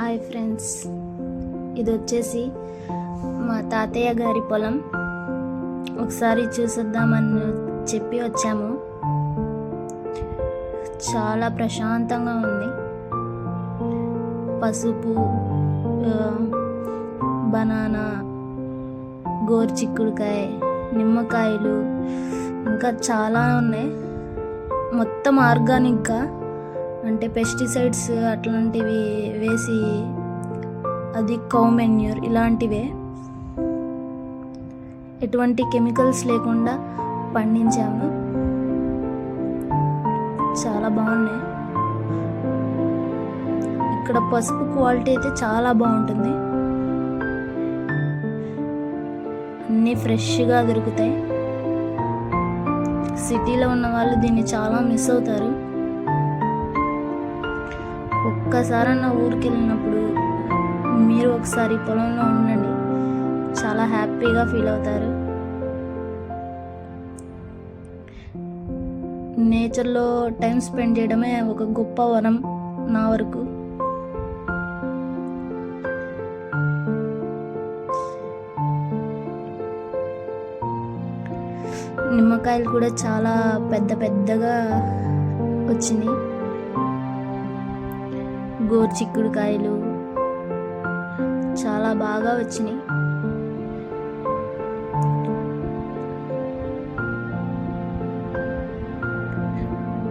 Hi friends, ఇది వచ్చేసి మా తాతయ్య గారి పొలం. ఒకసారి చూసొద్దామని చెప్పి వచ్చాము. చాలా ప్రశాంతంగా ఉంది. పసుపు, బనానా, గోరుచిక్కుడుకాయ, నిమ్మకాయలు, ఇంకా చాలా ఉన్నాయి. మొత్తం ఆర్గానిక్గా, అంటే పెస్టిసైడ్స్ అట్లాంటివి వేసి, అది కౌ మెన్యూర్ ఇలాంటివే, ఎటువంటి కెమికల్స్ లేకుండా పండించాము. చాలా బాగున్నాయి. ఇక్కడ పసుపు క్వాలిటీ అయితే చాలా బాగుంటుంది. అన్నీ ఫ్రెష్గా దొరుకుతాయి. సిటీలో ఉన్న వాళ్ళు దీన్ని చాలా మిస్ అవుతారు. ఒక్కసారన్నా ఊరికి వెళ్ళినప్పుడు మీరు ఒకసారి పొలంలో ఉండండి, చాలా హ్యాపీగా ఫీల్ అవుతారు. నేచర్లో టైం స్పెండ్ చేయడమే ఒక గొప్ప వరం నా వరకు. నిమ్మకాయలు కూడా చాలా పెద్ద పెద్దగా వచ్చినాయి. గోరుచిక్కుడుకాయలు చాలా బాగా వచ్చినాయి.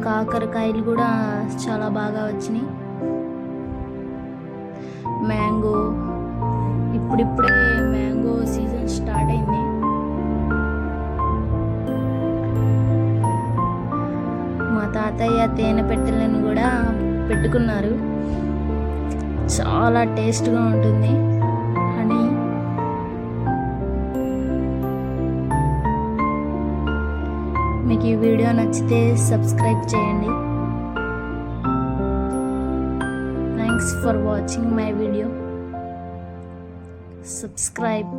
కాకరకాయలు కూడా చాలా బాగా వచ్చినాయి. మ్యాంగో, ఇప్పుడిప్పుడే మ్యాంగో సీజన్ స్టార్ట్ అయింది. మా తాతయ్య తేనె పెట్టెలను కూడా పెట్టుకున్నారు. చాలా టేస్ట్గా ఉంటుంది హనీ. మీకు ఈ వీడియో నచ్చితే సబ్స్క్రైబ్ చేయండి. Thanks for watching my video. Subscribe.